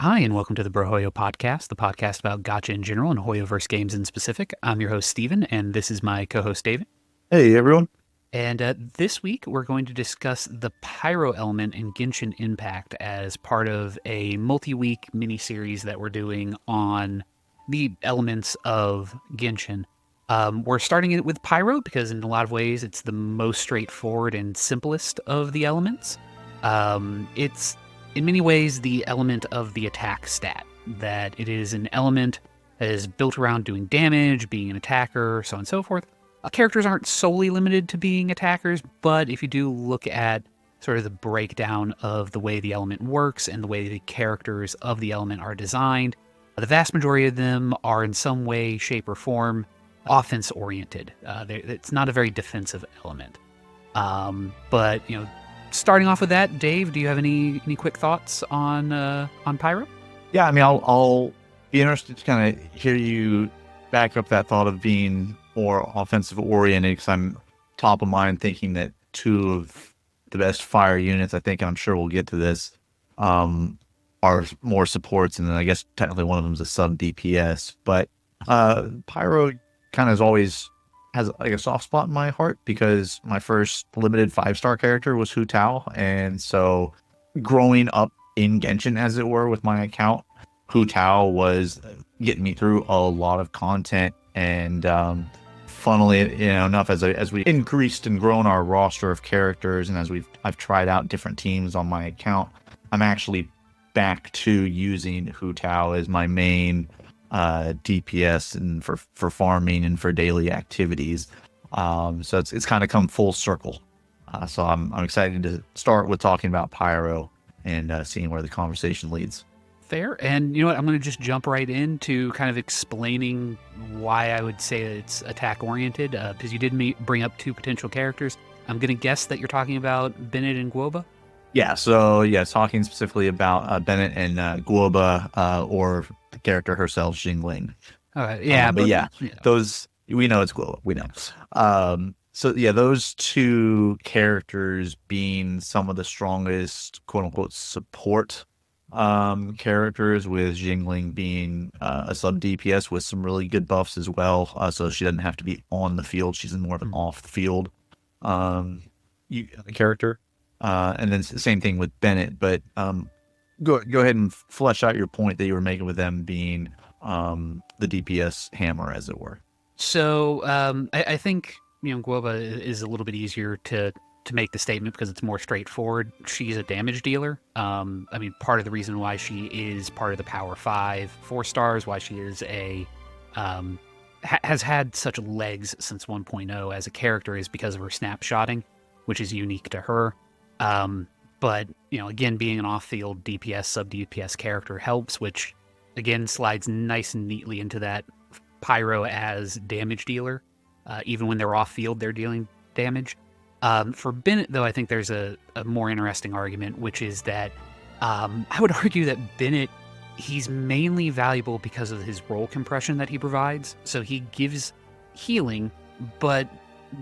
Hi, and welcome to the Brohoyo podcast, the podcast about gacha in general and Hoyoverse games in specific. I'm your host, Steven, and this is my co host, David. Hey everyone. And this week, we're going to discuss the Pyro Element in Genshin Impact as part of a multi week mini-series that we're doing on the elements of Genshin. We're starting it with Pyro because, in a lot of ways, it's the most straightforward and simplest of the elements. It's in many ways the element of the attack stat, that it is an element that is built around doing damage, being an attacker, so on and so forth. Characters aren't solely limited to being attackers, but if you do look at sort of the breakdown of the way the element works and the way the characters of the element are designed, the vast majority of them are in some way, shape, or form offense-oriented. It's not a very defensive element. But starting off with that, Dave, do you have any quick thoughts on Pyro? Yeah, I mean, I'll be interested to kind of hear you back up that thought of being more offensive oriented, because I'm top of mind thinking that two of the best fire units, I think, and I'm sure we'll get to this, are more supports, and then I guess technically one of them is a sub DPS. But Pyro kind of always has like a soft spot in my heart because my first limited 5-star character was Hu Tao, and so growing up in Genshin, as it were, with my account, Hu Tao was getting me through a lot of content. And funnily enough, as we increased and grown our roster of characters, and as I've tried out different teams on my account, I'm actually back to using Hu Tao as my main DPS and for farming and for daily activities. So it's kind of come full circle. So I'm excited to start with talking about Pyro and seeing where the conversation leads. Fair. And you know what? I'm going to just jump right into kind of explaining why I would say that it's attack oriented, because you did bring up two potential characters. I'm going to guess that you're talking about Bennett and Guoba. Yeah, so talking specifically about Bennett and Guoba, or the character herself, Xingling. Yeah, But yeah, those, we know it's Guoba. We know. So yeah, those two characters being some of the strongest quote unquote support characters, with Jingling being a sub DPS with some really good buffs as well. So she doesn't have to be on the field; she's more of an off the field character. And then same thing with Bennett. But go ahead and flesh out your point that you were making with them being the DPS hammer, as it were. So I think Guoba is a little bit easier to make the statement because it's more straightforward. She's a damage dealer. I mean, part of the reason why she is part of the Power 5 4-stars, why she is has had such legs since 1.0 as a character, is because of her snapshotting, which is unique to her. But again, being an off-field DPS, sub DPS character helps, which again slides nice and neatly into that Pyro as damage dealer. Even when they're off-field, they're dealing damage. For Bennett, though, I think there's a more interesting argument, which is that I would argue that Bennett, he's mainly valuable because of his role compression that he provides. So he gives healing, but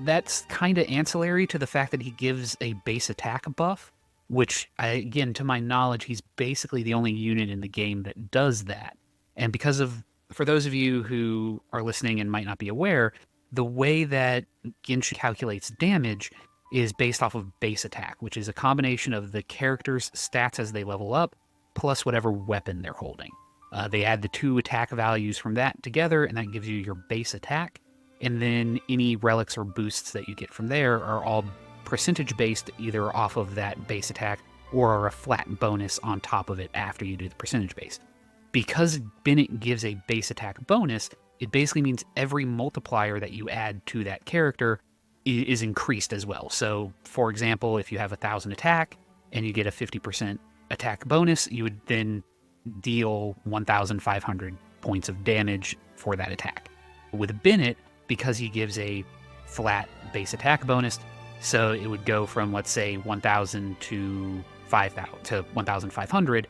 that's kind of ancillary to the fact that he gives a base attack buff, which, again, to my knowledge, he's basically the only unit in the game that does that. And for those of you who are listening and might not be aware, the way that Genshin calculates damage is based off of base attack, which is a combination of the character's stats as they level up, plus whatever weapon they're holding. They add the two attack values from that together, and that gives you your base attack. And then any relics or boosts that you get from there are all percentage based, either off of that base attack or are a flat bonus on top of it after you do the percentage base. Because Bennett gives a base attack bonus, it basically means every multiplier that you add to that character is increased as well. So, for example, if you have 1,000 attack and you get a 50% attack bonus, you would then deal 1,500 points of damage for that attack. With Bennett, because he gives a flat base attack bonus, so it would go from, let's say, 1,000 to 5,000 to 1,500.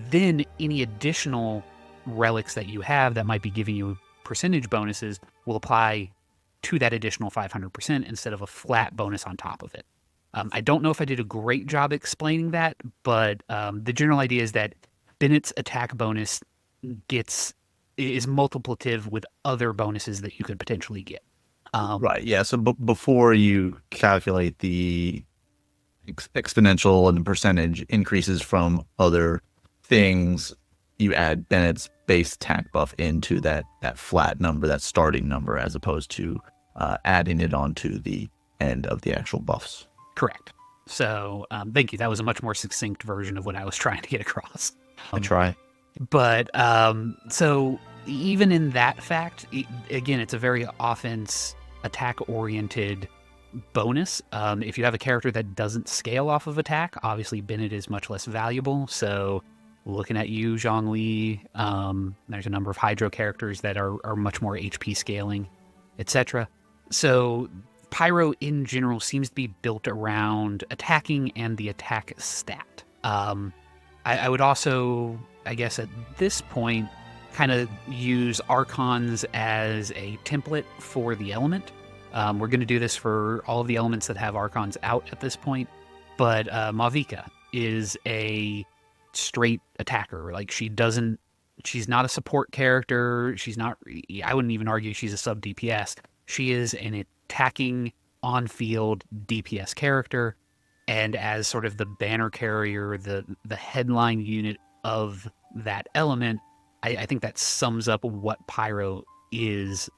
Then any additional relics that you have that might be giving you percentage bonuses will apply to that additional 500% instead of a flat bonus on top of it. I don't know if I did a great job explaining that, but the general idea is that Bennett's attack bonus is multiplicative with other bonuses that you could potentially get. Right. Yeah. So before you calculate the exponential and the percentage increases from other things, you add Bennett's base attack buff into that flat number, that starting number, as opposed to adding it onto the end of the actual buffs. Correct. So thank you. That was a much more succinct version of what I was trying to get across. I try. But so even in that fact, again, it's a very offense attack oriented bonus. If you have a character that doesn't scale off of attack, obviously Bennett is much less valuable. So looking at you, Zhongli, there's a number of Hydro characters that are much more HP scaling, etc. So Pyro in general seems to be built around attacking and the attack stat. I would also, I guess at this point, kind of use Archons as a template for the element. We're going to do this for all of the elements that have Archons out at this point, but Mavica is a straight attacker. Like she's not a support character. I wouldn't even argue she's a sub DPS. She is an attacking on-field DPS character, and as sort of the banner carrier, the headline unit of that element, I think that sums up what Pyro is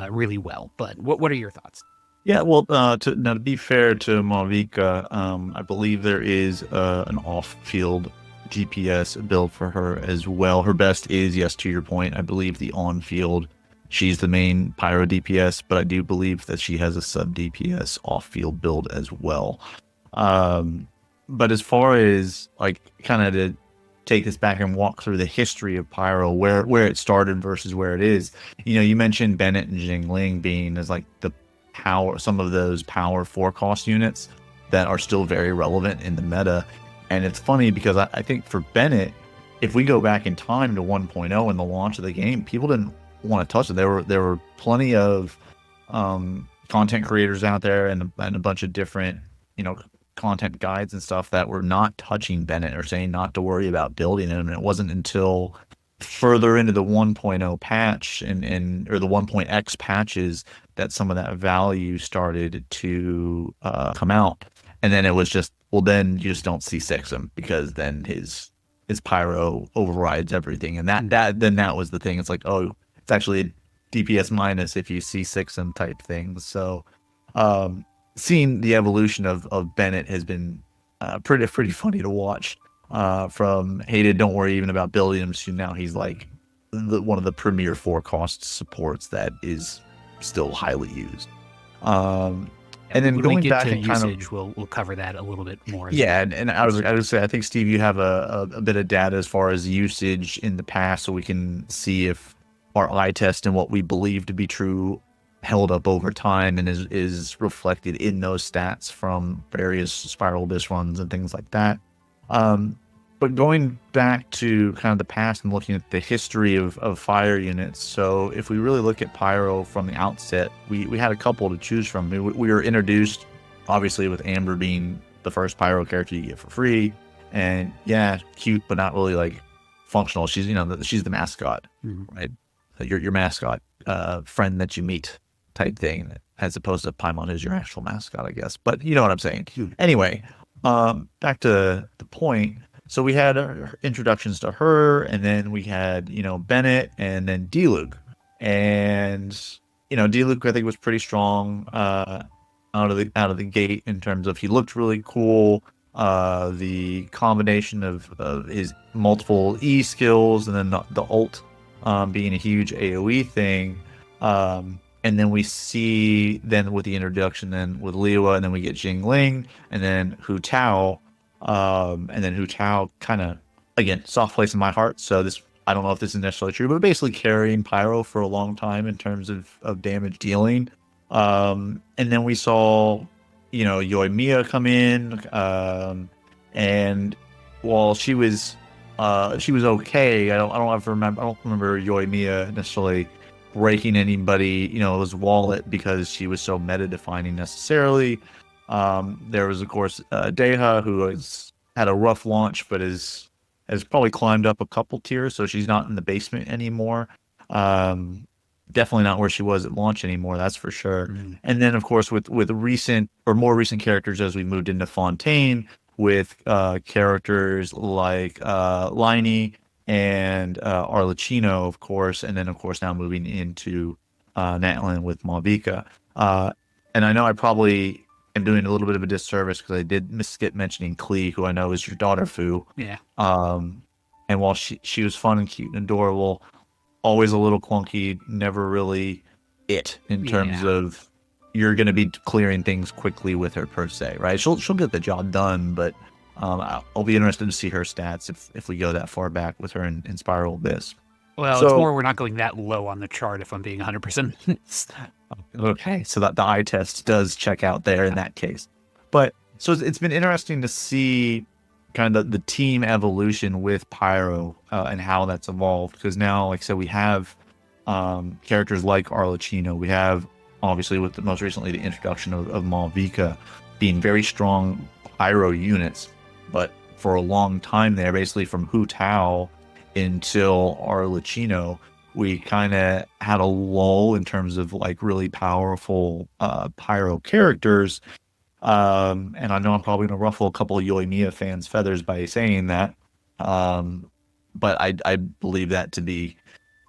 really well. But what are your thoughts? Yeah, well, to be fair to Mavica, I believe there is an off-field DPS build for her as well. Her best is, yes, to your point, I believe the on-field, she's the main Pyro DPS, but I do believe that she has a sub DPS off-field build as well. But as far as like kind of to take this back and walk through the history of Pyro, where it started versus where it is, you mentioned Bennett and Jingling being as like the power, some of those power 4-cost units that are still very relevant in the meta. And it's funny because I think for Bennett, if we go back in time to 1.0 and the launch of the game, people didn't want to touch it. There were plenty of content creators out there and a bunch of different content guides and stuff that were not touching Bennett or saying not to worry about building him. And it wasn't until further into the 1.0 patch or the 1.x patches that some of that value started to come out. And then it was just, well, then you just don't see Sixum because then his Pyro overrides everything. And that was the thing. It's like, oh, it's actually a DPS minus if you see Sixum type things. So seeing the evolution of Bennett has been pretty funny to watch. From hated, don't worry even about building him, to now he's like one of the premier 4-cost supports that is still highly used. And then when going we get back to and kind usage, we'll cover that a little bit more. Yeah, and I would say I think Steve, you have a bit of data as far as usage in the past, so we can see if our eye test and what we believe to be true held up over time and is reflected in those stats from various Spiral Abyss runs and things like that. But going back to kind of the past and looking at the history of fire units, so if we really look at Pyro from the outset, we had a couple to choose from. We were introduced, obviously, with Amber being the first Pyro character you get for free, and yeah, cute, but not really like functional. She's she's the mascot, right? Your mascot friend that you meet type thing, as opposed to Paimon, who's your actual mascot, I guess. But you know what I'm saying. Anyway, back to the point. So we had introductions to her, and then we had, Bennett, and then D-Luke. And, D-Luke, I think, was pretty strong out of the gate in terms of he looked really cool. The combination of his multiple E skills and then the ult being a huge AoE thing. And then we see then with the introduction then with Liwa, and then we get Jingling, and then Hu Tao. And then Hu Tao kind of, again, soft place in my heart. So this, I don't know if this is necessarily true, but basically carrying Pyro for a long time in terms of damage dealing. And then we saw, Yoimiya come in. And while she was okay, I don't remember Yoimiya necessarily breaking anybody's wallet because she was so meta defining necessarily. There was, of course, Deha, who had a rough launch, but is has probably climbed up a couple tiers, so she's not in the basement anymore. Definitely not where she was at launch anymore, that's for sure. Mm. And then, of course, with recent or more recent characters as we moved into Fontaine, with characters like Liney and Arlecchino, of course, and then, of course, now moving into Natlan with Malvika. And I know I probably am doing a little bit of a disservice because I did skip mentioning Klee, who I know is your daughter, Fu. Yeah. And while she was fun and cute and adorable, always a little clunky, never really it in terms of you're going to be clearing things quickly with her per se, right? She'll get the job done, but I'll be interested to see her stats if we go that far back with her in Spiral Abyss. Well, it's more we're not going that low on the chart if I'm being 100% honest. Okay, so that the eye test does check out there in that case. But so it's been interesting to see kind of the team evolution with Pyro and how that's evolved, because now, like I said, we have characters like Arlecchino. We have, obviously, with most recently the introduction of Malvika being very strong Pyro units, but for a long time there, basically from Hu Tao until Arlecchino, we kind of had a lull in terms of like really powerful Pyro characters. And I know I'm probably going to ruffle a couple of Yoimiya fans' feathers by saying that, but I believe that to be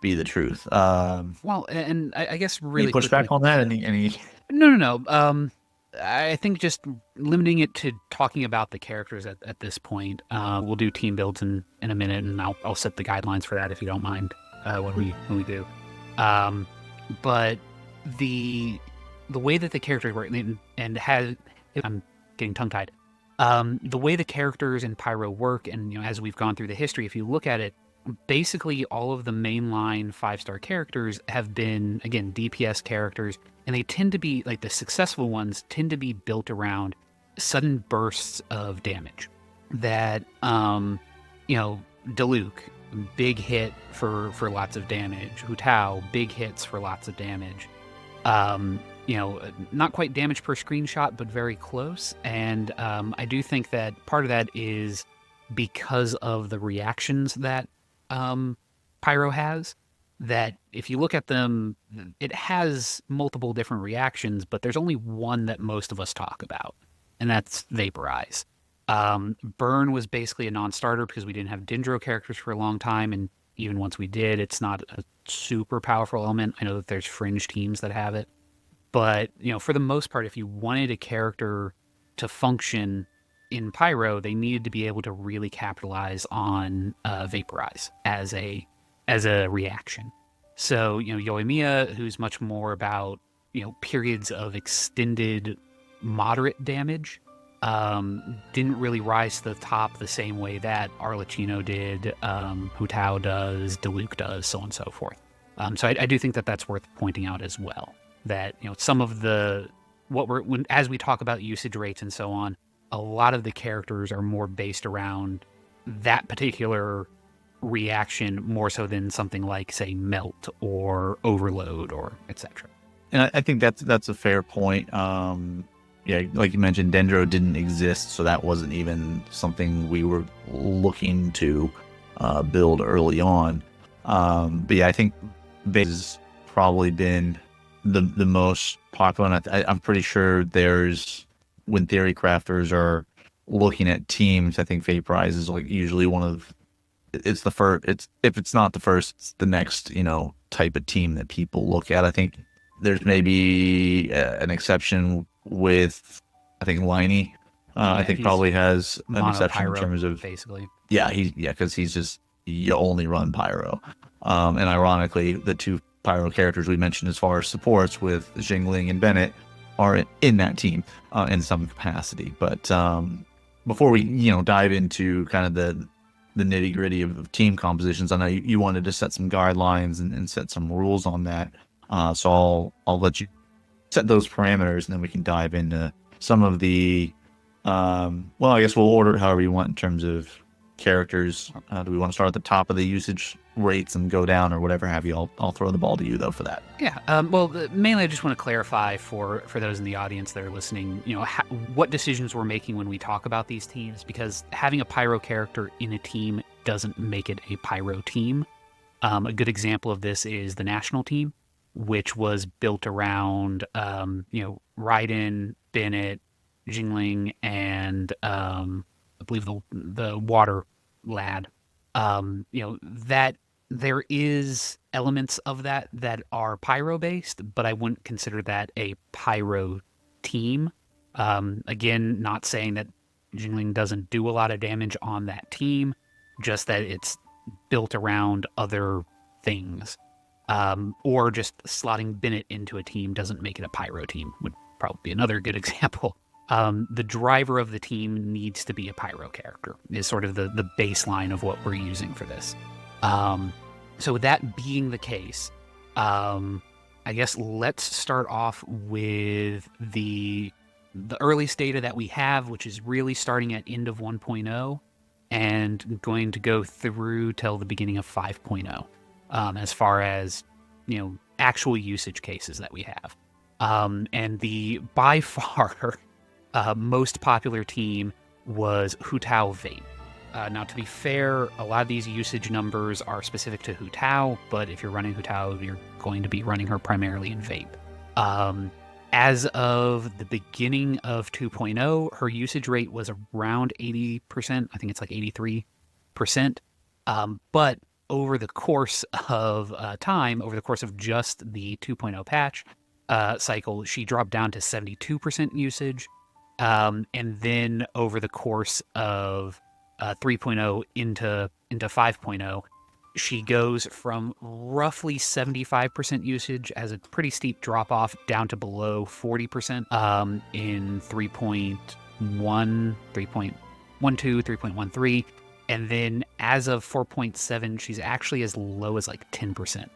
the truth. Well, and I guess really any pushback on that? Any? No. I think just limiting it to talking about the characters at this point. We'll do team builds in a minute, and I'll set the guidelines for that if you don't mind when we do. But the way that the characters work and has, I'm getting tongue tied. The way the characters in Pyro work, and as we've gone through the history, if you look at it, basically all of the mainline 5-star characters have been, again, DPS characters, and they tend to be, like the successful ones, tend to be built around sudden bursts of damage. That, Diluc, big hit for lots of damage. Hu Tao, big hits for lots of damage. Not quite damage per screenshot, but very close. And I do think that part of that is because of the reactions that Pyro has, that if you look at them, it has multiple different reactions, but there's only one that most of us talk about, and that's Vaporize. Burn was basically a non-starter because we didn't have Dendro characters for a long time, and even once we did, it's not a super powerful element. I know that there's fringe teams that have it, but for the most part, if you wanted a character to function in Pyro, they needed to be able to really capitalize on Vaporize as a reaction. So Yoimiya, who's much more about periods of extended moderate damage, didn't really rise to the top the same way that Arlecchino did, Hu Tao does, Diluc does, so on and so forth. So I do think that that's worth pointing out as well. That some of as we talk about usage rates and so on, a lot of the characters are more based around that particular reaction more so than something like, say, Melt or Overload or etc. And I think that's a fair point. Like you mentioned, Dendro didn't exist, so that wasn't even something we were looking to build early on. But yeah, I think Vaporize has probably been the most popular, and I'm pretty sure when theory crafters are looking at teams, I think Vaporize is like usually one of, it's the first, if it's not the first, it's the next type of team that people look at. I think there's maybe an exception with, I think, Liney. I think probably has an exception in terms of basically. Because you only run Pyro. And ironically, the two Pyro characters we mentioned as far as supports with Jingling and Bennett are in that team in some capacity. But before we dive into kind of the nitty gritty of team compositions, I know you wanted to set some guidelines and set some rules on that. So I'll let you set those parameters, and then we can dive into some of the I guess we'll order it however you want in terms of characters. Do we want to start at the top of the usage rates and go down, or whatever have you? I'll throw the ball to you though for that. Yeah. Mainly I just want to clarify for those in the audience that are listening, what decisions we're making when we talk about these teams, because having a Pyro character in a team doesn't make it a pyro team. A good example of this is the national team, which was built around, Raiden, Bennett, Jingling, and I believe the water lad. That there is elements of that are pyro based, but I wouldn't consider that a pyro team. Again, not saying that Jingling doesn't do a lot of damage on that team, just that it's built around other things. Or just slotting Bennett into a team doesn't make it a pyro team, would probably be another good example. The driver of the team needs to be a pyro character, is sort of the baseline of what we're using for this. So with that being the case, I guess let's start off with the earliest data that we have, which is really starting at end of 1.0 and going to go through till the beginning of 5.0, as far as, actual usage cases that we have. And the by far most popular team was Hu Tao Vape. Now, to be fair, a lot of these usage numbers are specific to Hu Tao, but if you're running Hu Tao, you're going to be running her primarily in Vape. As of the beginning of 2.0, her usage rate was around 80%. I think it's like 83%. But over the course of time, over the course of just the 2.0 patch cycle, she dropped down to 72% usage. And then over the course of 3.0 into 5.0, she goes from roughly 75% usage as a pretty steep drop off down to below 40% in 3.1, 3.12, 3.13. And then as of 4.7, she's actually as low as like 10%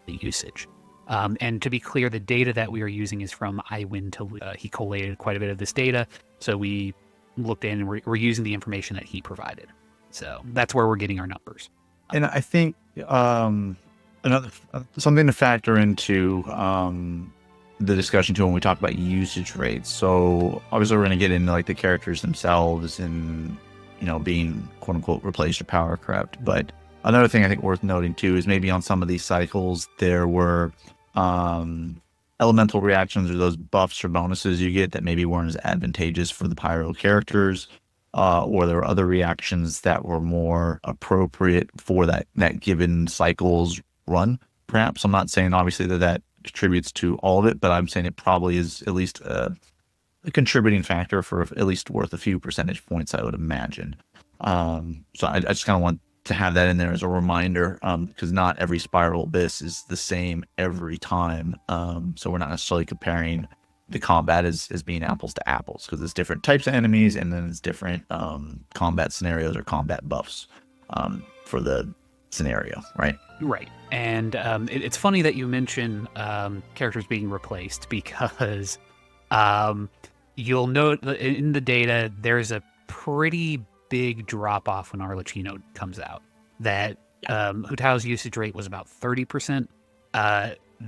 the usage. And to be clear, the data that we are using is from iWin. He collated quite a bit of this data, so we looked in and we're using the information that he provided. So that's where we're getting our numbers. And I think another something to factor into the discussion too when we talk about usage rates. So obviously we're going to get into like the characters themselves and being quote unquote replaced or power crept. But another thing I think worth noting too is maybe on some of these cycles there were elemental reactions or those buffs or bonuses you get that maybe weren't as advantageous for the pyro characters. Or there were other reactions that were more appropriate for that given cycle's run, perhaps. I'm not saying, obviously, that contributes to all of it, but I'm saying it probably is at least a contributing factor for at least worth a few percentage points, I would imagine. So I just kind of want to have that in there as a reminder, because not every Spiral Abyss is the same every time. So we're not necessarily comparing the combat as being apples to apples, because it's different types of enemies and then it's different combat scenarios or combat buffs for the scenario, right? Right. And it's funny that you mention characters being replaced, because you'll note that in the data there's a pretty big drop off when Arlecchino comes out. That Hu Tao's usage rate was about 30%.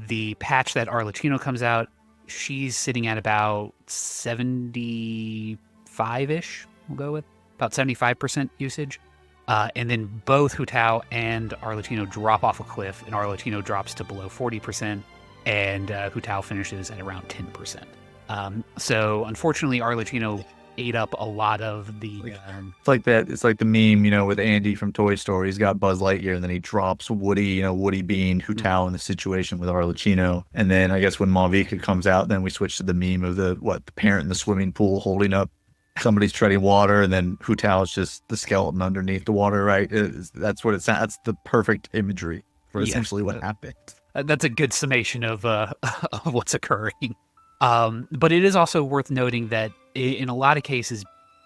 The patch that Arlecchino comes out, she's sitting at about 75-ish, we'll go with. About 75% usage. And then both Hu Tao and Arlecchino drop off a cliff, and Arlecchino drops to below 40%, and Hu Tao finishes at around 10%. So unfortunately, Arlecchino ate up a lot of the... It's like that. It's like the meme, with Andy from Toy Story. He's got Buzz Lightyear, and then he drops Woody, Woody being Hu Tao in the situation with Arlecchino. And then I guess when Malvika comes out, then we switch to the meme of the parent in the swimming pool holding up somebody's treading water, and then Hu Tao is just the skeleton underneath the water, right? That's what it's. That's the perfect imagery for essentially what happened. That's a good summation of what's occurring. But it is also worth noting that in a lot of cases,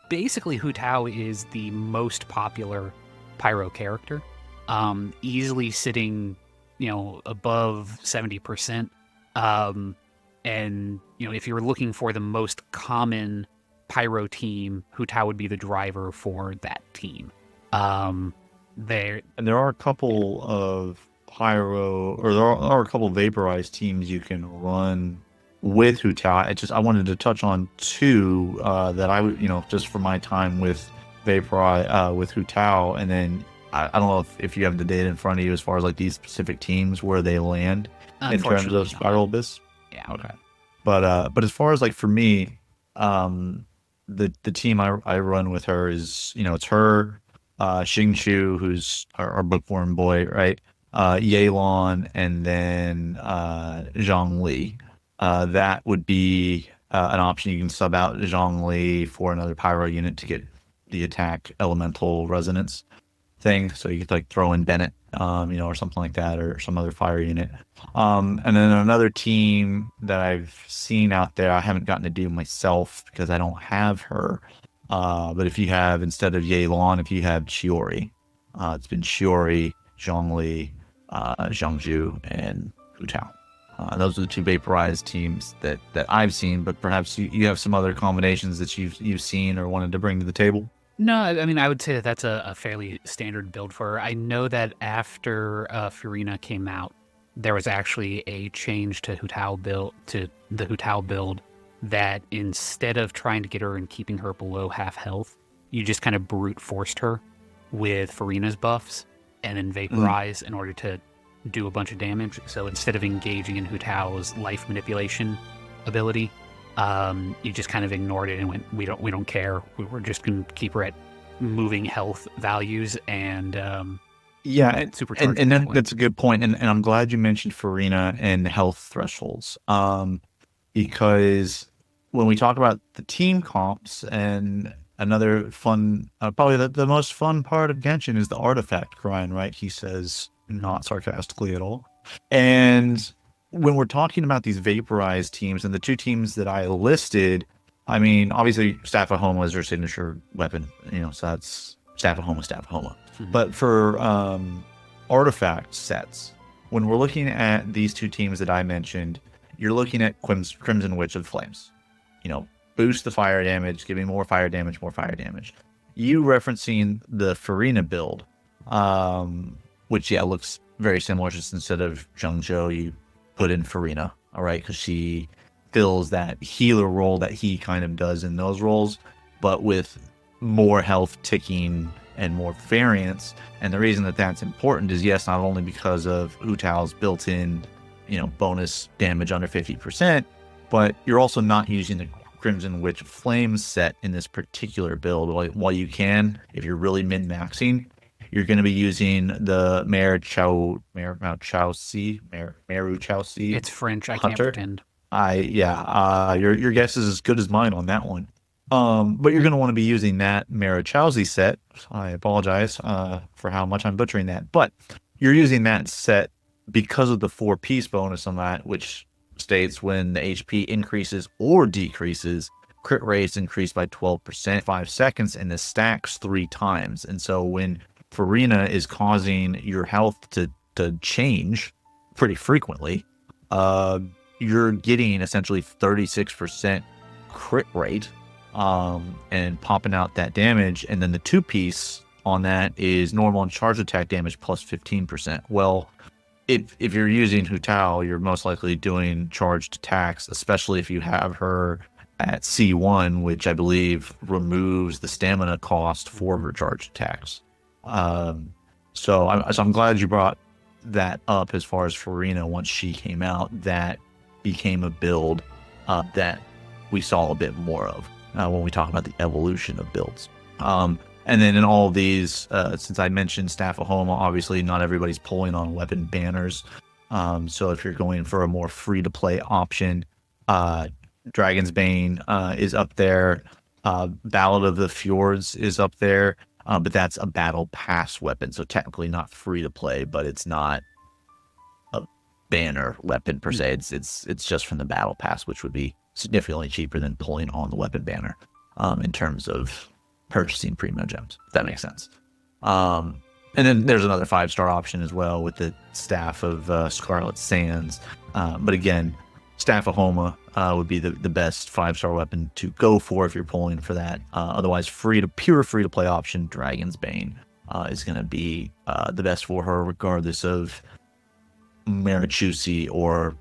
basically Hu Tao is the most popular pyro character, easily sitting, above 70%. And, if you're looking for the most common pyro team, Hu Tao would be the driver for that team. And there are a couple of pyro, or there are a couple of vaporized teams you can run with Hu Tao. I wanted to touch on two that I would, just for my time with with Hu Tao, and then I don't know if you have the data in front of you as far as like these specific teams where they land in terms of Spiral Abyss. Yeah. Okay. But as far as like for me, the team I run with her is, it's her, Xingqiu, who's our bookworm boy, right? Yelan, and then Zhongli. That would be an option. You can sub out Zhongli for another Pyro unit to get the attack elemental resonance thing. So you could like throw in Bennett, or something like that, or some other fire unit. And then another team that I've seen out there, I haven't gotten to do myself because I don't have her. But if you have, instead of Yelan, if you have Chiori, it's been Chiori, Zhongli, Zhangju, and Hu Tao. Those are the two vaporized teams that I've seen, but perhaps you have some other combinations that you've seen or wanted to bring to the table. No, I mean, I would say that that's a fairly standard build for her. I know that after Furina came out, there was actually a change to the Hu Tao build, that instead of trying to get her and keeping her below half health, you just kind of brute forced her with Furina's buffs and then vaporize in order to do a bunch of damage. So instead of engaging in Hu Tao's life manipulation ability, you just kind of ignored it and went, we don't care. We're just going to keep her at moving health values and supercharge. And that's a good point. And I'm glad you mentioned Furina and health thresholds. Because when we talk about the team comps, and another fun, probably the most fun part of Genshin is the artifact grind, right? He says, not sarcastically at all. And when we're talking about these vaporized teams and the two teams that I listed, I mean, obviously Staff of Homa is their signature weapon, so that's Staff of Homa. Mm-hmm. But for artifact sets, when we're looking at these two teams that I mentioned, you're looking at Crimson Witch of Flames. Boost the fire damage, give me more fire damage. You referencing the Furina build, which, looks very similar, just instead of Zhengzhou, you put in Furina, all right? Because she fills that healer role that he kind of does in those roles, but with more health ticking and more variance. And the reason that that's important is, yes, not only because of Hu Tao's built-in, bonus damage under 50%, but you're also not using the Crimson Witch Flames set in this particular build. While you can, if you're really min-maxing, you're going to be using the Meru Chaosi. It's French. I Hunter. Can't pretend. Your guess is as good as mine on that one. But you're going to want to be using that Meru Chaosi set. I apologize for how much I'm butchering that, but you're using that set because of the 4-piece bonus on that, which states when the HP increases or decreases, crit rates increase by 12%, 5 seconds, and this stacks 3 times. And so when Furina is causing your health to change pretty frequently, you're getting essentially 36% crit rate, and popping out that damage. And then the 2-piece on that is normal and charge attack damage plus 15%. Well, if you're using Hu Tao, you're most likely doing charged attacks, especially if you have her at C1, which I believe removes the stamina cost for her charged attacks. So I'm glad you brought that up. As far as Furina, once she came out, that became a build that we saw a bit more of when we talk about the evolution of builds. And then in all of these, since I mentioned Staff of Homa, obviously not everybody's pulling on weapon banners. So if you're going for a more free-to-play option, Dragon's Bane is up there. Ballad of the Fjords is up there, but that's a battle pass weapon, so technically not free-to-play, but it's not a banner weapon per se. It's just from the battle pass, which would be significantly cheaper than pulling on the weapon banner in terms of purchasing premium gems, if that makes sense. And then there's another 5-star option as well with the Staff of Scarlet Sands. But again, Staff of Homa would be the best 5-star weapon to go for if you're pulling for that. Otherwise, pure free-to-play option, Dragon's Bane is going to be the best for her, regardless of Marichusi or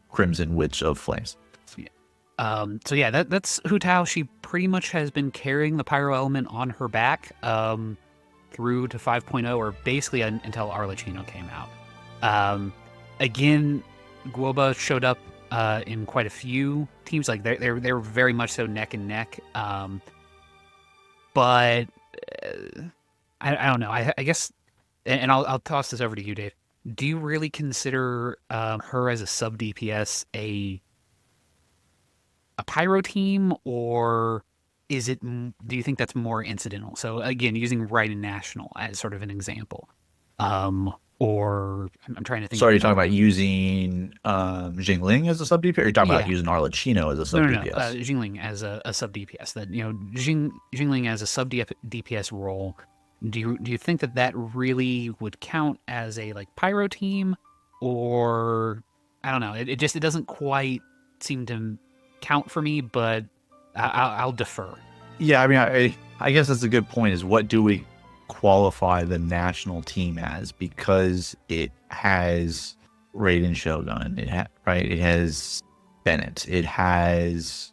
Crimson Witch of Flames. So yeah, that's Hu Tao. She pretty much has been carrying the Pyro Element on her back. through to 5.0, or basically until Arlecchino came out. Again, Guoba showed up in quite a few teams. Like they were very much so neck and neck. But I don't know. I guess, and I'll toss this over to you, Dave. Do you really consider her as a sub DPS a pyro team, or is it? Do you think that's more incidental? So again, using Raiden National as sort of an example, or I'm trying to think. Sorry, you're talking about using Jingling as a sub DPS, or you're talking about using Arlecchino as a sub DPS? No. Jingling as a sub DPS. That Jingling as a sub DPS role. Do you think that really would count as a like pyro team, or I don't know? It doesn't quite seem to count for me, but I'll defer. Yeah, I mean, I guess that's a good point. Is what do we qualify the national team as? Because it has Raiden Shogun, it has Bennett, it has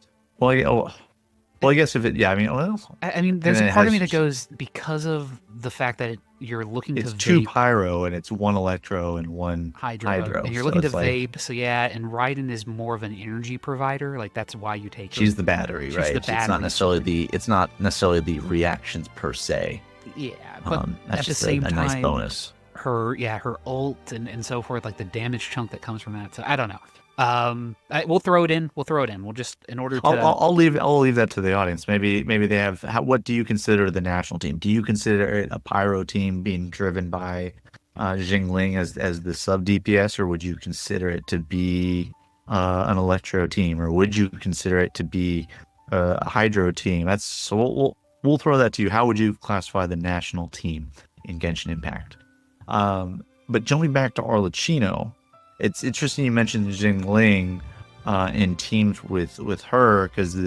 I guess if it, yeah, I mean, there's a part of me that goes, because of the fact that you're looking to it's vape, 2 pyro and it's 1 electro and 1 hydro, and you're looking to vape. So yeah, and Raiden is more of an energy provider. Like that's why you take. She's the battery, right? The battery. It's not necessarily the reactions per se. Yeah, but that's at just the same time, a nice bonus. Her ult and so forth, like the damage chunk that comes from that. So I don't know. We'll throw it in. We'll just, in order to. I'll leave that to the audience. Maybe they have. What do you consider the national team? Do you consider it a pyro team being driven by Jingling as the sub DPS, or would you consider it to be an electro team, or would you consider it to be a hydro team? That's so. We'll throw that to you. How would you classify the national team in Genshin Impact? But jumping back to Arlecchino. It's interesting you mentioned Jingling in teams with her, because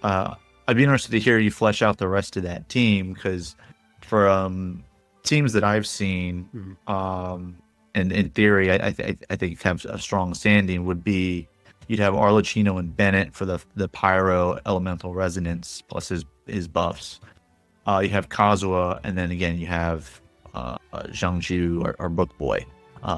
I'd be interested to hear you flesh out the rest of that team, because for teams that I've seen, and in theory, I think have a strong standing, would be you'd have Arlecchino and Bennett for the Pyro Elemental Resonance plus his buffs. You have Kazuha, and then again you have Zhangju or Book Boy.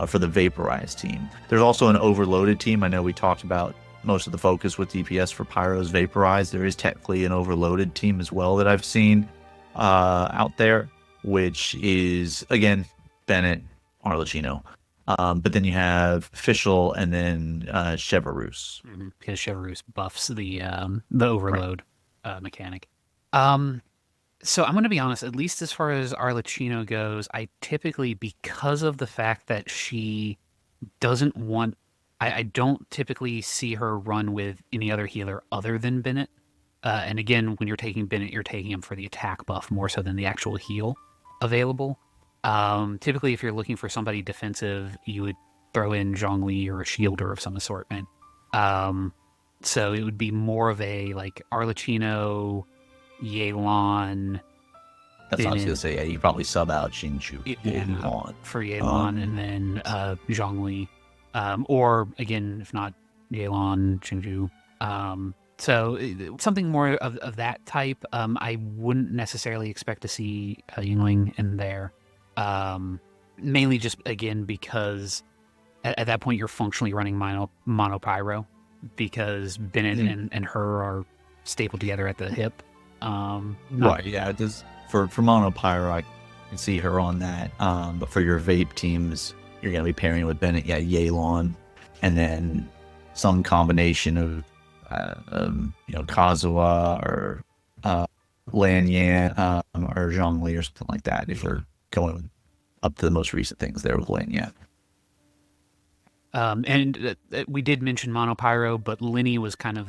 For the Vaporized team. There's also an Overloaded team. I know we talked about most of the focus with DPS for Pyro's Vaporized. There is technically an Overloaded team as well that I've seen out there, which is, again, Bennett, Arlecchino. But then you have Fischl and then Cheverus. Because Cheverus buffs the Overload mechanic. So I'm going to be honest, at least as far as Arlecchino goes, I typically, because of the fact that she doesn't want, I don't typically see her run with any other healer other than Bennett. And again, when you're taking Bennett, you're taking him for the attack buff more so than the actual heal available. Typically, if you're looking for somebody defensive, you would throw in Zhongli or a shielder of some assortment. So it would be more of a like Arlecchino, Yelan. That's what I was going to say. Yeah, you probably sub out Xingqiu for Yelan, and then Zhongli. Or again, if not Yelan, Xingqiu. So something more of that type. I wouldn't necessarily expect to see Yingling in there. Mainly just, again, because at that point you're functionally running mono pyro, because Bennett and her are stapled together at the hip. Right, yeah. It does, for mono pyro, I can see her on that. But for your vape teams, you're going to be pairing with Bennett, Yelan, and then some combination of Kazuha or Lanyan or Zhongli or something like that, if you're going up to the most recent things there with Lanyan. And we did mention Monopyro, but Linny was kind of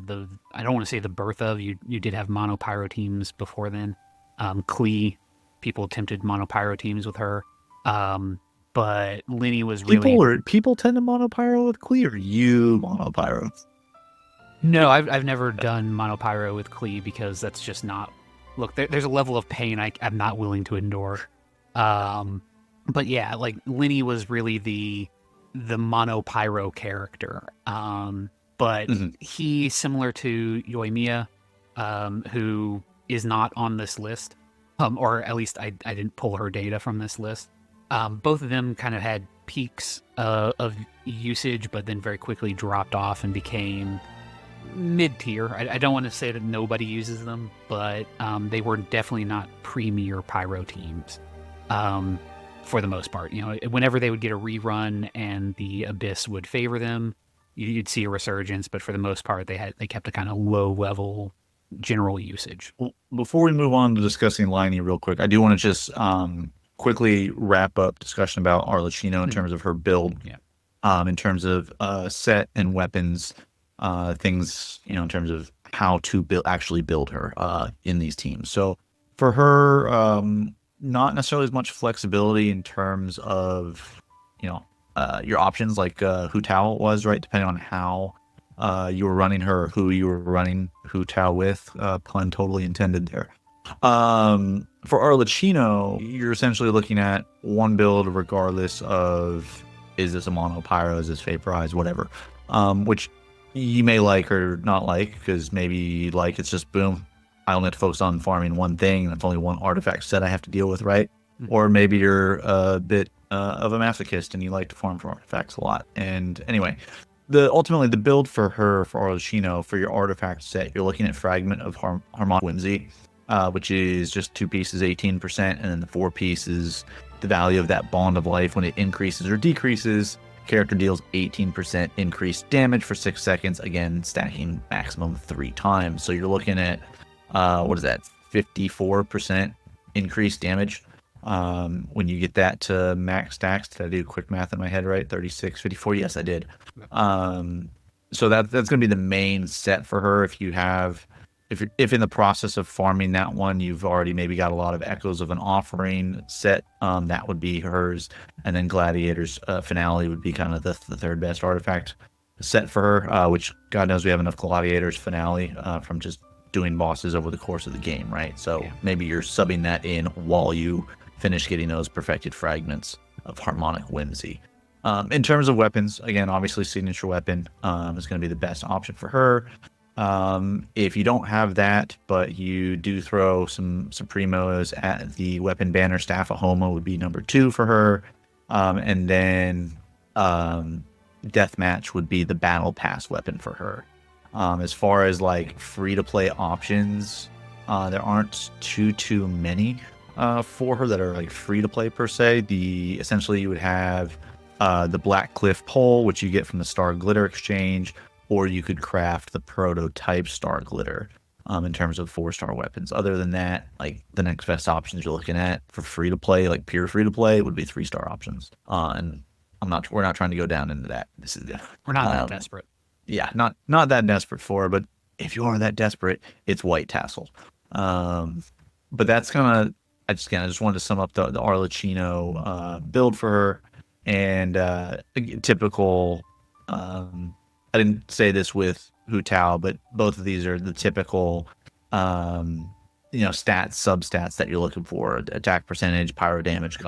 I don't want to say the birth of, you did have Monopyro teams before then. Klee, people attempted Monopyro teams with her. But Linny was really... People tend to Monopyro with Klee, or you Monopyro? No, I've never done Monopyro with Klee, because that's just not... Look, there's a level of pain I'm not willing to endure. But yeah, like Linny was really the Monopyro character. But he, similar to Yoimiya, who is not on this list, or at least I didn't pull her data from this list. Both of them kind of had peaks of usage, but then very quickly dropped off and became mid-tier. I don't want to say that nobody uses them, but they were definitely not premier Pyro teams for the most part. Whenever they would get a rerun and the Abyss would favor them, you'd see a resurgence, but for the most part, they kept a kind of low-level general usage. Well, before we move on to discussing Liney real quick, I do want to just quickly wrap up discussion about Arlecchino in terms of her build. Yeah. In terms of set and weapons, things, in terms of how to actually build her in these teams. So for her, not necessarily as much flexibility in terms of, your options like Hu Tao was, right? Depending on how you were running her, who you were running Hu Tao with, pun totally intended there. For Arlecchino, you're essentially looking at one build regardless of, is this a mono pyro, is this vaporize, whatever, which you may like or not like, because maybe like it's just boom, I only have to focus on farming one thing, and that's only one artifact set I have to deal with, right? Or maybe you're a bit of a masochist and you like to farm for artifacts a lot. And anyway, ultimately the build for her, for Arlecchino, for your artifact set, you're looking at Fragment of Harmonic Whimsy, which is just 2 pieces, 18%, and then the 4 pieces, the value of that Bond of Life when it increases or decreases. Character deals 18% increased damage for 6 seconds, again stacking maximum 3 times. So you're looking at what is that, 54% increased damage when you get that to max stacks. Did I do quick math in my head right? 36, 54? Yes, I did. So that's going to be the main set for her. If in the process of farming that one, you've already maybe got a lot of Echoes of an Offering set, that would be hers. And then Gladiator's Finale would be kind of the third best artifact set for her, which God knows we have enough Gladiator's Finale from just doing bosses over the course of the game, right? So yeah, maybe you're subbing that in while you finish getting those perfected fragments of Harmonic Whimsy. In terms of weapons, again, obviously Signature Weapon is going to be the best option for her. If you don't have that, but you do throw some Supremos at the weapon banner, Staff of Homo would be number 2 for her. And then Deathmatch would be the Battle Pass weapon for her. As far as like free-to-play options, there aren't too many for her that are like free-to-play per se. Essentially you would have the Black Cliff Pole, which you get from the Star Glitter Exchange, or you could craft the prototype Star Glitter in terms of 4-star weapons. Other than that, like the next best options you're looking at for free to play, like pure free to play, would be 3-star options. And we're not trying to go down into that. We're not that desperate. Yeah, not that desperate for, but if you are that desperate, it's White Tassel. But that's kind of, I just wanted to sum up the Arlecchino build for her. And typical, I didn't say this with Hu Tao, but both of these are the typical, stats, substats that you're looking for: attack percentage, pyro damage,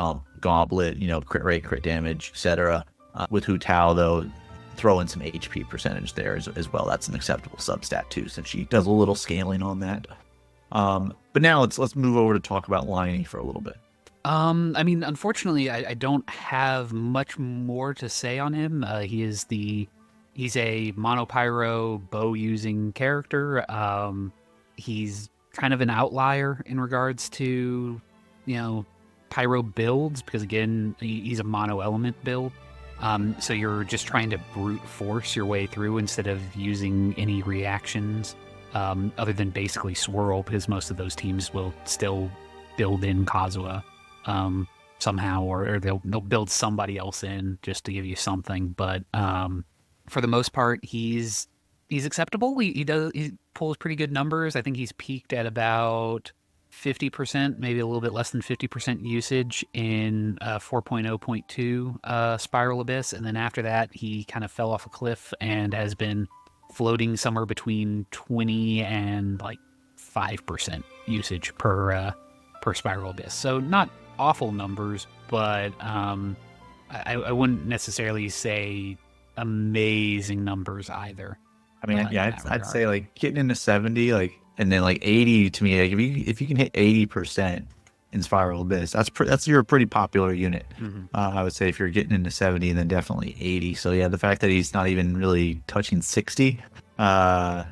goblet, crit rate, crit damage, etc. With Hu Tao, though, throw in some HP percentage there as well. That's an acceptable substat too, since she does a little scaling on that. But now let's move over to talk about Liney for a little bit. Unfortunately, I don't have much more to say on him. He's a monopyro bow using character. He's kind of an outlier in regards to, pyro builds, because again, he's a mono element build. So you're just trying to brute force your way through instead of using any reactions, other than basically swirl, because most of those teams will still build in Kazuha somehow, or they'll build somebody else in just to give you something. But for the most part, he's acceptable. He pulls pretty good numbers. I think he's peaked at about 50%, maybe a little bit less than 50% usage in 4.0.2 Spiral Abyss, and then after that he kind of fell off a cliff and has been floating somewhere between 20 and like 5% usage per Spiral Abyss. So not awful numbers, but I wouldn't necessarily say amazing numbers either. I mean, I'd say like getting into 70, like, and then like 80 to me, like if you can hit 80%, Inspiral Abyss. You're a pretty popular unit. Hmm. I would say if you're getting into 70, then definitely 80. So yeah, the fact that he's not even really touching 60, uh,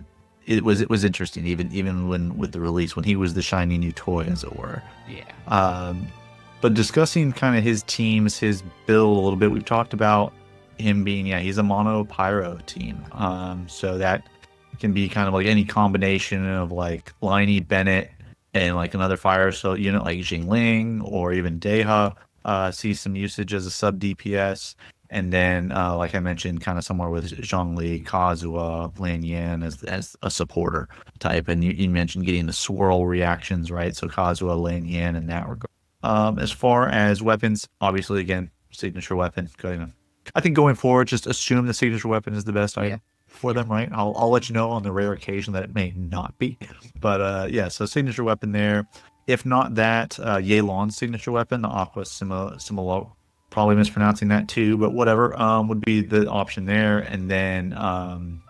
it was interesting. Even when with the release, when he was the shiny new toy, as it were. Yeah. But discussing kind of his teams, his build a little bit, we've talked about him being, he's a mono pyro team. So that can be kind of like any combination of like Liney, Bennett, and like another fire so unit like Jingling or even Deha see some usage as a sub DPS. And then, like I mentioned, kind of somewhere with Zhongli, Kazuha, Lan Yan as a supporter type. And you mentioned getting the swirl reactions, right? So Kazuha, Lan Yan in that regard. As far as weapons, obviously, again, signature weapon. I think going forward, just assume the signature weapon is the best item for them, right? I'll let you know on the rare occasion that it may not be. But yeah, so signature weapon there. If not that, Yelan's signature weapon, the Aqua Similo, probably mispronouncing that too, but whatever, would be the option there. And then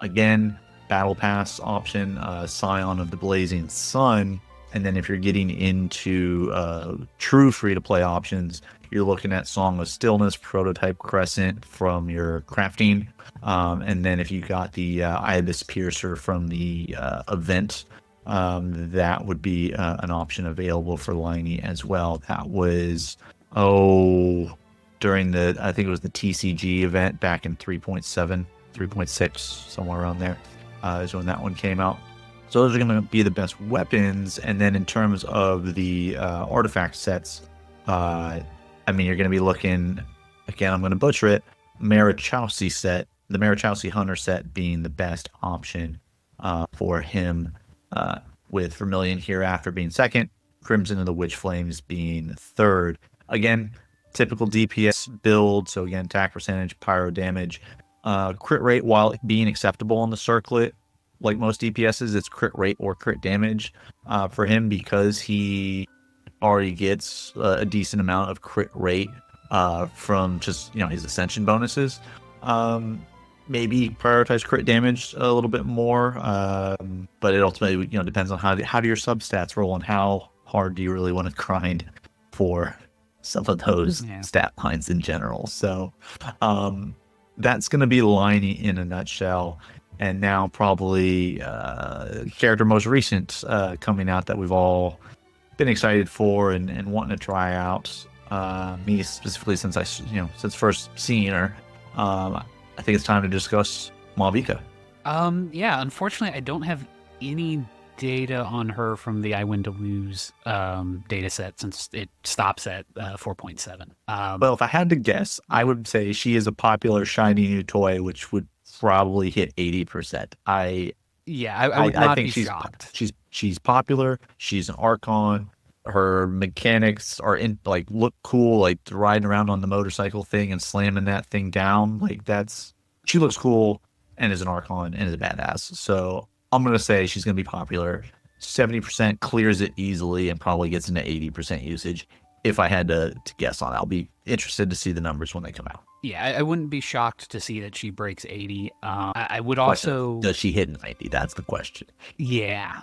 again, Battle Pass option, Scion of the Blazing Sun. And then if you're getting into true free-to-play options, you're looking at Song of Stillness, Prototype Crescent from your crafting. And then if you got the Ibis Piercer from the event, that would be an option available for Liney as well. That was, during I think it was the TCG event back in 3.7, 3.6, somewhere around there, is when that one came out. So those are going to be the best weapons. And then in terms of the artifact sets, I mean, you're going to be looking, again, I'm going to butcher it, Marichowsi set, the Marichowsi Hunter set being the best option for him, with Vermilion Hereafter being second, Crimson of the Witch Flames being third. Again, typical DPS build, so again, attack percentage, pyro damage. Crit rate, while being acceptable on the circlet, like most DPSs, it's crit rate or crit damage for him because he already gets a decent amount of crit rate from just his ascension bonuses. Maybe prioritize crit damage a little bit more, but it ultimately depends on how do your substats roll and how hard do you really want to grind for some of those stat lines in general. So that's going to be Liney in a nutshell. And now probably character most recent coming out that we've all been excited for and wanting to try out. Me specifically, since since first seeing her, I think it's time to discuss Malvika. Yeah, unfortunately, I don't have any data on her from the I Win to Lose data set since it stops at 4.7. Well, if I had to guess, I would say she is a popular shiny new toy, which would probably hit 80%. I would not think be she's shocked. She's popular. She's an Archon. Her mechanics are look cool, like riding around on the motorcycle thing and slamming that thing down. She looks cool and is an Archon and is a badass. So I'm gonna say she's gonna be popular. 70% clears it easily and probably gets into 80% usage. If I had to guess on it, I'll be interested to see the numbers when they come out. Yeah, I wouldn't be shocked to see that she breaks 80. I would also... Does she hit 90? That's the question. Yeah,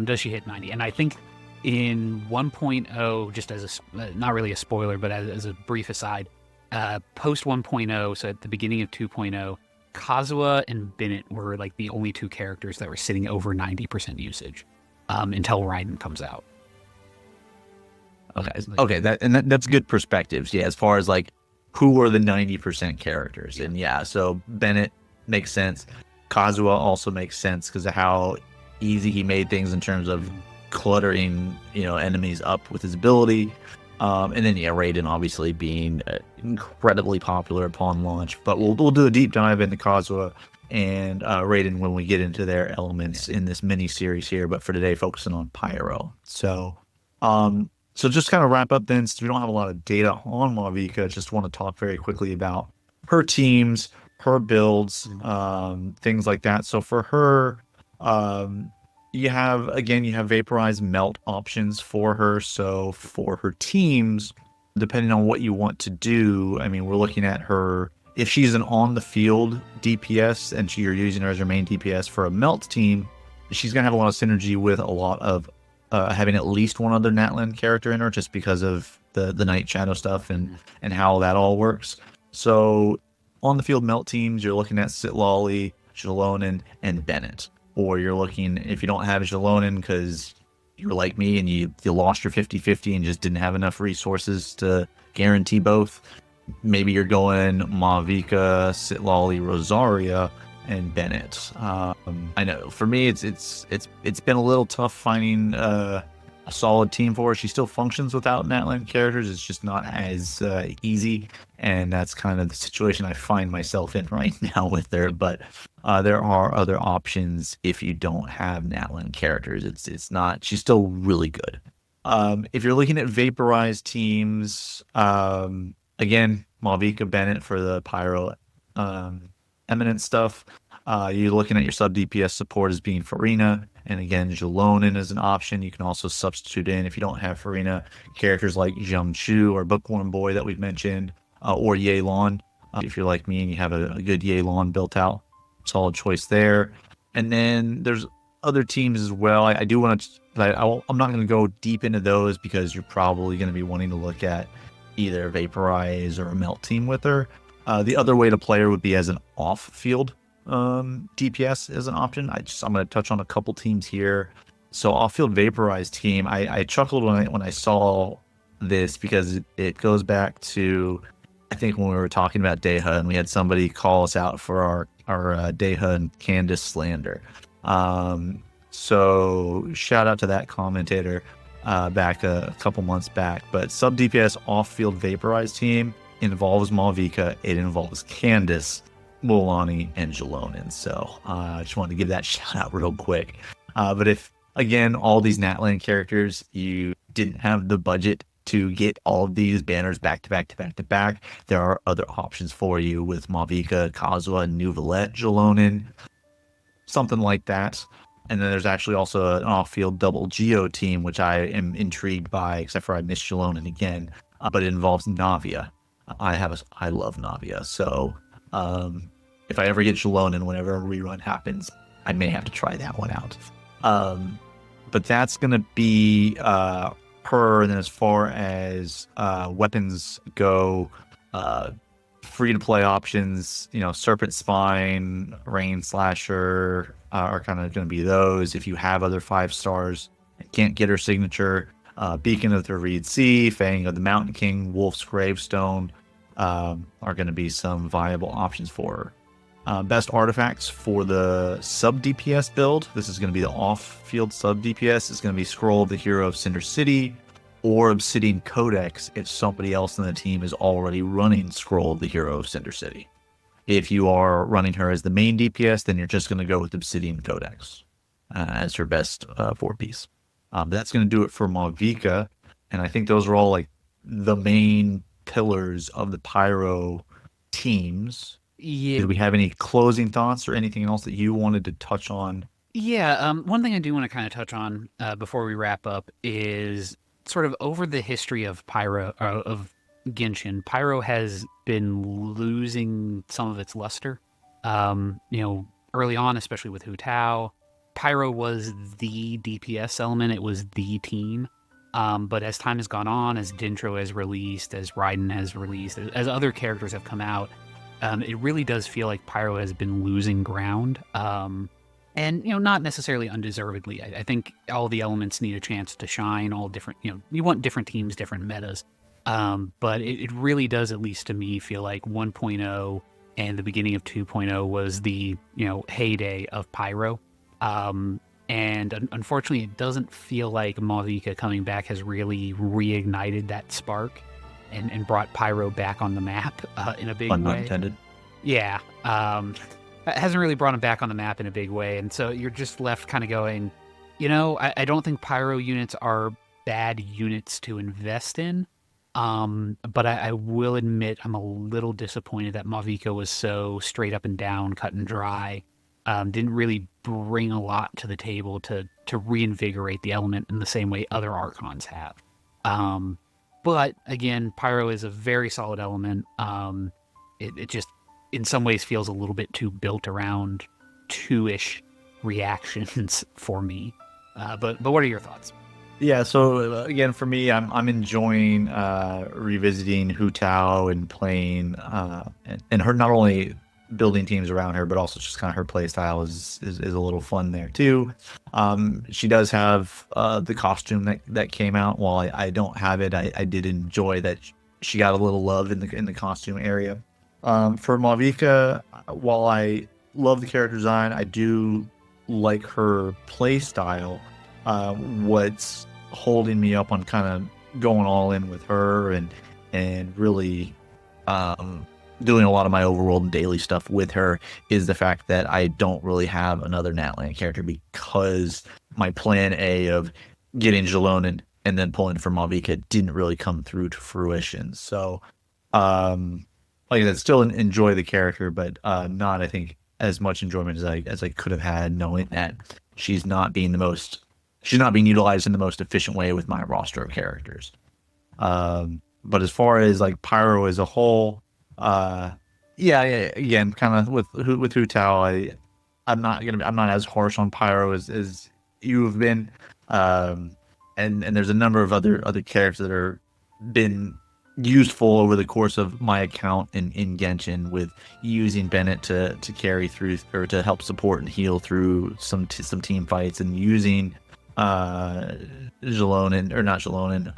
does she hit 90? And I think in 1.0, just as not really a spoiler, but as a brief aside, post 1.0, so at the beginning of 2.0, Kazuha and Bennett were like the only two characters that were sitting over 90% usage until Raiden comes out. Okay, that's good perspectives. Yeah, as far as who are the 90% characters, and so Bennett makes sense. Kazuha also makes sense because of how easy he made things in terms of cluttering enemies up with his ability. And then Raiden obviously being incredibly popular upon launch. But we'll do a deep dive into Kazuha and Raiden when we get into their elements in this mini series here. But for today, focusing on Pyro. So just kind of wrap up then, since we don't have a lot of data on Malvika, just want to talk very quickly about her teams, her builds, things like that. So for her, you have Vaporize, Melt options for her. So for her teams, depending on what you want to do, I mean, we're looking at her, if she's an on-the-field DPS and you're using her as your main DPS for a Melt team, she's going to have a lot of synergy with a lot of having at least one other Natlan character in her, just because of the Night Shadow stuff and how that all works. So on the field melt teams, you're looking at Sitlali, Jalonin, and Bennett. Or you're looking, if you don't have Jalonin because you're like me and you lost your 50-50 and just didn't have enough resources to guarantee both, maybe you're going Mavica, Sitlali, Rosaria, and Bennett. I know for me, it's been a little tough finding a solid team for her. She still functions without Natlan characters. It's just not as easy, and that's kind of the situation I find myself in right now with her. But there are other options if you don't have Natlan characters. It's not. She's still really good. If you're looking at vaporized teams, again, Malvika Bennett for the Pyro Element stuff. You're looking at your sub DPS support as being Farina, and again, Jalonin is an option. You can also substitute in, if you don't have Farina, characters like Jiangchu or Bookworm Boy that we've mentioned, or Yelan. If you're like me and you have a good Yelan built out, solid choice there. And then there's other teams as well. I do want to, I'm not going to go deep into those because you're probably going to be wanting to look at either Vaporize or a Melt team with her. The other way to play her would be as an off-field DPS as an option. I'm going to touch on a couple teams here. So off-field Vaporize team, I chuckled when I saw this because it goes back to, I think, when we were talking about Deha and we had somebody call us out for our Deha and Candace slander. So shout out to that commentator back a couple months back. But sub DPS off-field Vaporize team involves Malvika. It involves Candace, Mulani, and Jalonin. So I just wanted to give that shout out real quick. But if, again, all these Natlan characters, you didn't have the budget to get all of these banners back to back to back to back, there are other options for you with Malvika, Kazuha, Nuvalette, Jalonin, something like that. And then there's actually also an off-field double Geo team, which I am intrigued by, except for I miss Jalonin again, but it involves Navia. I love Navia, so if I ever get Jalonin, whenever a rerun happens, I may have to try that one out. But that's gonna be her. And then as far as weapons go, free to play options, Serpent Spine, Rain Slasher are kind of going to be those. If you have other 5 stars and can't get her signature, Beacon of the Reed Sea, Fang of the Mountain King, Wolf's Gravestone are going to be some viable options for her. Best artifacts for the sub DPS build. This is going to be the off-field sub DPS. It's going to be Scroll of the Hero of Cinder City or Obsidian Codex if somebody else in the team is already running Scroll of the Hero of Cinder City. If you are running her as the main DPS, then you're just going to go with Obsidian Codex as her best 4-piece. That's going to do it for Malvika, and I think those are all like the main pillars of the Pyro teams. Yeah. Did we have any closing thoughts or anything else that you wanted to touch on? Yeah. One thing I do want to kind of touch on before we wrap up is sort of over the history of Pyro, of Genshin, Pyro has been losing some of its luster. Early on, especially with Hu Tao, Pyro was the DPS element. It was the team. But as time has gone on, as Dintro has released, as Raiden has released, as other characters have come out, it really does feel like Pyro has been losing ground. And, not necessarily undeservedly. I think all the elements need a chance to shine, all different, you want different teams, different metas. But it really does, at least to me, feel like 1.0 and the beginning of 2.0 was the, heyday of Pyro. And unfortunately, it doesn't feel like Malvika coming back has really reignited that spark and brought Pyro back on the map in a big way. Pun intended. Yeah. It hasn't really brought him back on the map in a big way. And so you're just left kind of going, I don't think Pyro units are bad units to invest in. But I will admit I'm a little disappointed that Malvika was so straight up and down, cut and dry. Didn't really bring a lot to the table to reinvigorate the element in the same way other Archons have. But again, Pyro is a very solid element. It just in some ways feels a little bit too built around 2-ish reactions for me. But what are your thoughts? Yeah, so again, for me, I'm enjoying revisiting Hu Tao and playing and her not only building teams around her, but also just kind of her play style is a little fun there too. She does have the costume that came out. While I don't have it, I did enjoy that she got a little love in the costume area. For Malvika, while I love the character design, I do like her play style. What's holding me up on kind of going all in with her and really doing a lot of my overworld and daily stuff with her is the fact that I don't really have another Natlan character because my plan A of getting Jalonen and then pulling for Malvika didn't really come through to fruition. So, like I said, still enjoy the character, but not, I think, as much enjoyment as I could have had, knowing that she's not being the most she's not being utilized in the most efficient way with my roster of characters. But as far as like Pyro as a whole, uh, yeah, again, kind of with Hu Tao, I'm not as harsh on Pyro as you have been. And there's a number of other characters that are been useful over the course of my account in Genshin, with using Bennett to carry through or to help support and heal through some team fights, and using Jalonen, or not Jalonen,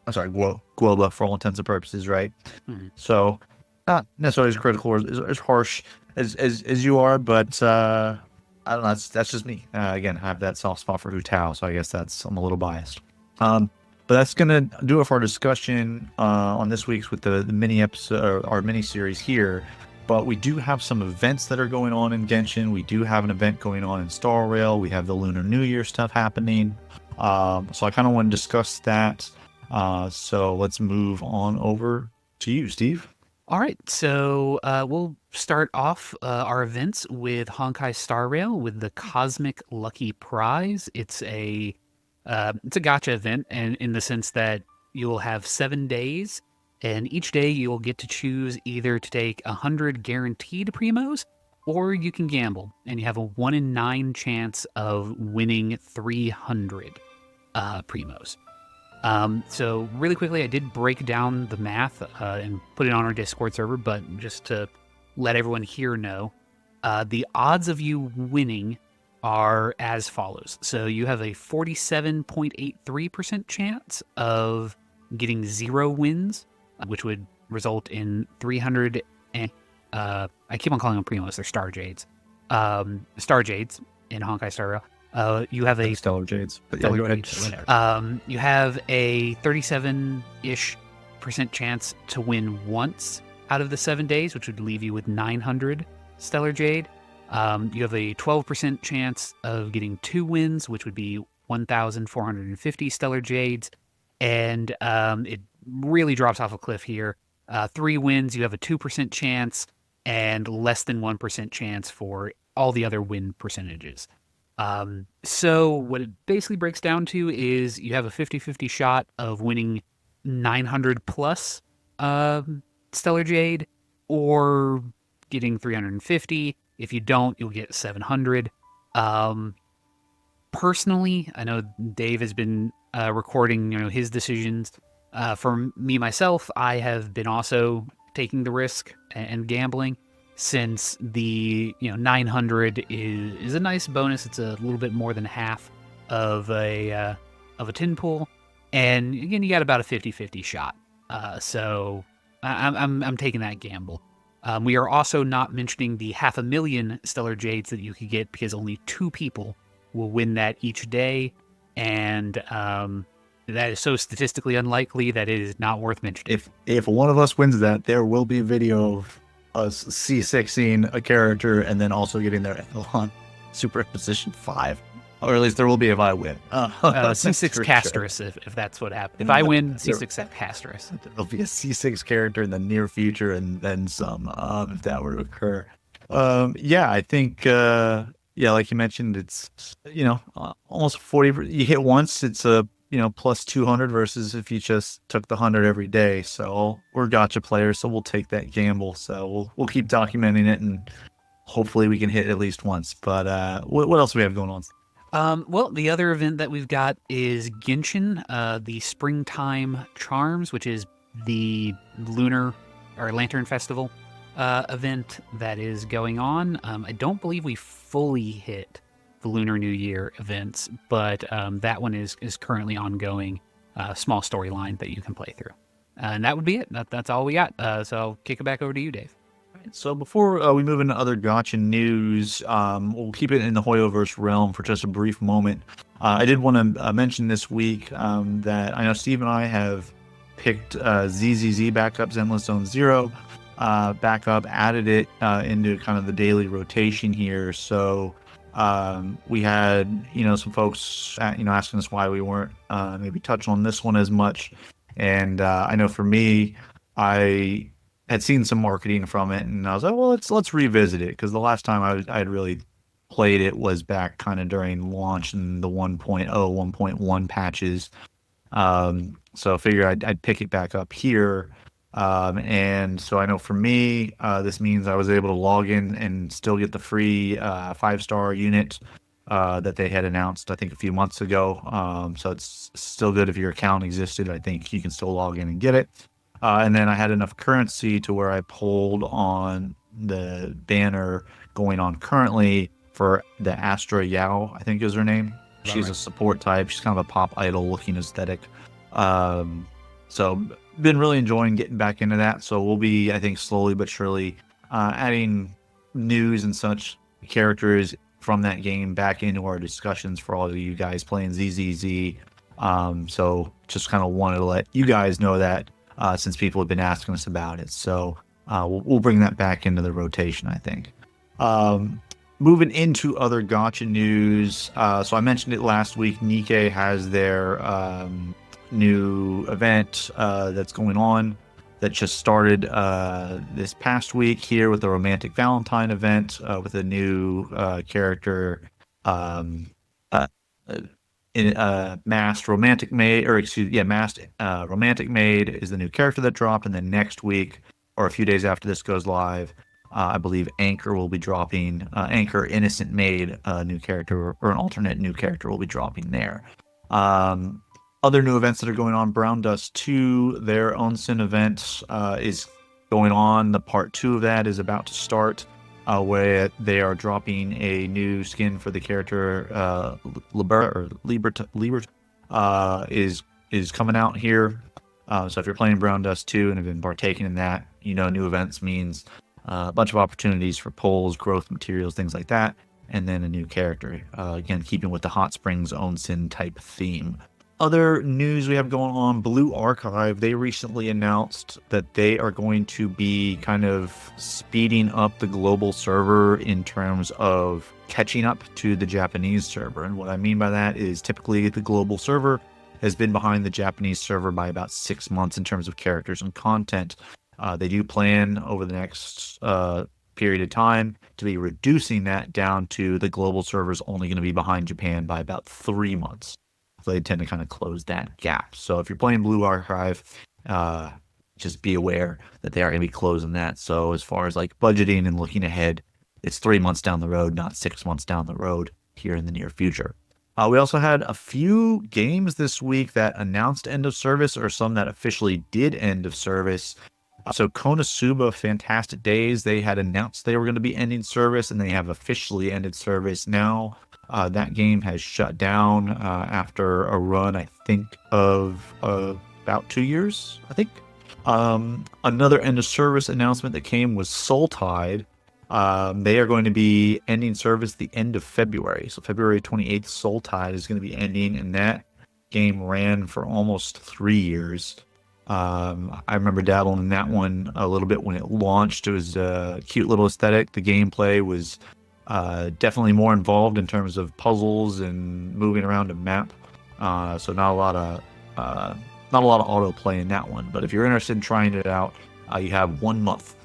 I'm sorry, Guoba for all intents and purposes, right? Hmm. So not necessarily as critical or as harsh as you are, but I don't know. That's just me. Again, I have that soft spot for Hu Tao, so I guess I'm a little biased. But that's gonna do it for our discussion on this week's with the mini episode, our mini series here. But we do have some events that are going on in Genshin. We do have an event going on in Star Rail. We have the Lunar New Year stuff happening. So I kind of want to discuss that. So let's move on over to you, Steve. All right, so we'll start off our events with Honkai Star Rail with the Cosmic Lucky Prize. It's a gotcha event, and in the sense that you'll have 7 days, and each day you'll get to choose either to take 100 guaranteed primos, or you can gamble, and you have a 1 in 9 chance of winning 300 primos. So really quickly, I did break down the math and put it on our Discord server, but just to let everyone here know, the odds of you winning are as follows. So you have a 47.83% chance of getting 0 wins, which would result in 300 and I keep on calling them primos, they're Star Jades. Star Jades in Honkai Star Rail. You have a Stellar Jades. But Stellar yeah, go ahead. Jades, whatever. You have a 37-ish% chance to win once out of the 7 days, which would leave you with 900 Stellar Jade. You have a 12% chance of getting 2 wins, which would be 1,450 Stellar Jades. And it really drops off a cliff here. 3 wins, you have a 2% chance, and less than 1% chance for all the other win percentages. So what it basically breaks down to is you have a 50-50 shot of winning 900 plus Stellar Jade, or getting 350. If you don't, you'll get 700. Personally, I know Dave has been recording, his decisions. For me, myself, I have been also taking the risk and gambling, since the 900 is a nice bonus. It's a little bit more than half of a tin pool, and again, you got about a 50-50 shot. So I'm taking that gamble. We are also not mentioning the 500,000 Stellar Jades that you could get, because only 2 people will win that each day, and that is so statistically unlikely that it is not worth mentioning. If one of us wins that, there will be a video of us C6ing a character and then also getting their Elon Superimposition 5. Or at least there will be if I win. C6 Castris, if that's what happens. If I win, C6 Castris. There'll be a C6 character in the near future, and then some, if that were to occur. Yeah, I think, like you mentioned, it's, almost 40. You hit once, it's a plus 200, versus if you just took the 100 every day. So we're gotcha players, so we'll take that gamble. So we'll keep documenting it, and hopefully we can hit at least once. But what else do we have going on? Well, the other event that we've got is Genshin, the Springtime Charms, which is the lunar or lantern festival event that is going on. I don't believe we fully hit the Lunar New Year events, but that one is currently ongoing. Small storyline that you can play through, and that would be it. That's all we got. So I'll kick it back over to you, Dave. So before we move into other gotcha news, we'll keep it in the Hoyoverse realm for just a brief moment. I did want to mention this week that I know Steve and I have picked ZZZ backup, Zenless Zone Zero backup, added it into kind of the daily rotation here. So we had, some folks, asking us why we weren't maybe touching on this one as much. And I know for me, I had seen some marketing from it, and I was like, well, let's revisit it, because the last time I had really played it was back kind of during launch and the 1.0, 1.1 patches. So I figured I'd pick it back up here. And so I know for me, this means I was able to log in and still get the free 5-star unit that they had announced, I think, a few months ago. So it's still good if your account existed. I think you can still log in and get it. And then I had enough currency to where I pulled on the banner going on currently for the Astra Yao, I think is her name. She's a support type. She's kind of a pop idol looking aesthetic. So been really enjoying getting back into that. So we'll be, I think, slowly but surely adding news and such characters from that game back into our discussions for all of you guys playing ZZZ. So just kind of wanted to let you guys know that. Since people have been asking us about it. So we'll bring that back into the rotation, I think. Moving into other gotcha news. So I mentioned it last week. Nikkei has their new event that's going on that just started this past week here with the Romantic Valentine event with a new character. Masked Romantic Maid, Masked Romantic Maid is the new character that dropped, and then next week, or a few days after this goes live, I believe Anchor will be dropping, Anchor Innocent Maid, a new character, or an alternate new character will be dropping there. Other new events that are going on, Brown Dust 2, their Onsen event is going on. The part 2 of that is about to start. Where they are dropping a new skin for the character Libert is coming out here. So if you're playing Brown Dust 2 and have been partaking in that, new events means a bunch of opportunities for polls, growth materials, things like that, and then a new character. Again, keeping with the Hot Springs Onsen type theme. Other news we have going on, Blue Archive, they recently announced that they are going to be kind of speeding up the global server in terms of catching up to the Japanese server. And what I mean by that is typically the global server has been behind the Japanese server by about 6 months in terms of characters and content. They do plan over the next period of time to be reducing that down to the global server is only going to be behind Japan by about 3 months. So they tend to kind of close that gap. So if you're playing Blue Archive, just be aware that they are going to be closing that. So as far as like budgeting and looking ahead, it's 3 months down the road, not 6 months down the road here in the near future. We also had a few games this week that announced end of service, or some that officially did end of service. So Konosuba Fantastic Days, they had announced they were going to be ending service, and they have officially ended service now. That game has shut down after a run, I think, of about 2 years, I think. Another end of service announcement that came was Soul Tide. They are going to be ending service the end of February. So February 28th, Soul Tide is going to be ending, and that game ran for almost 3 years. I remember dabbling in that one a little bit when it launched. It was a cute little aesthetic. The gameplay was definitely more involved in terms of puzzles and moving around a map. So not a lot of autoplay in that one. But if you're interested in trying it out, you have 1 month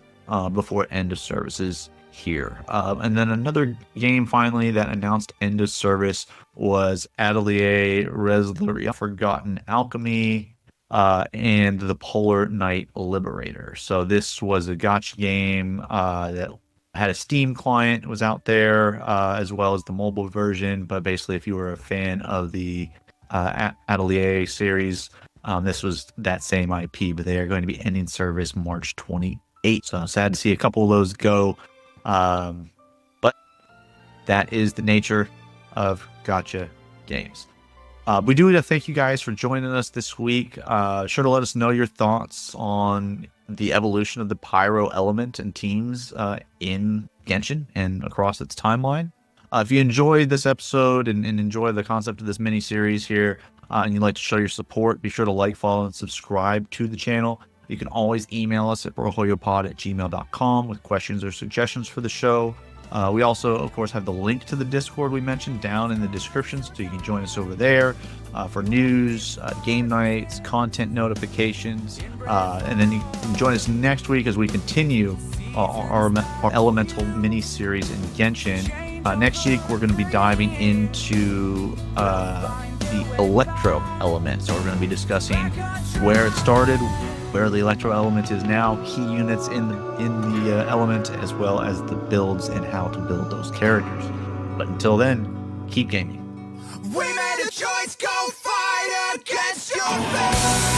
before end of services here. And then another game finally that announced end of service was Atelier Resleria Forgotten Alchemy and the Polar Knight Liberator. So this was a gotcha game that had a Steam client was out there, as well as the mobile version. But basically, if you were a fan of the Atelier series, this was that same IP, but they are going to be ending service March 28th. So sad to see a couple of those go. But that is the nature of gacha games. We do want to thank you guys for joining us this week. Sure to let us know your thoughts on the evolution of the Pyro Element and teams in Genshin and across its timeline. If you enjoyed this episode and enjoy the concept of this mini series here, and you'd like to show your support, be sure to like, follow, and subscribe to the channel. You can always email us at brohoyopod@gmail.com with questions or suggestions for the show. We also, of course, have the link to the Discord we mentioned down in the description, so you can join us over there for news, game nights, content notifications, and then you can join us next week as we continue our Elemental mini-series in Genshin. Next week, we're going to be diving into the Electro Element, so we're going to be discussing where it started, where the Electro Element is now, key units in the element, as well as the builds and how to build those characters. But until then, keep gaming. We made a choice, go fight against your fate.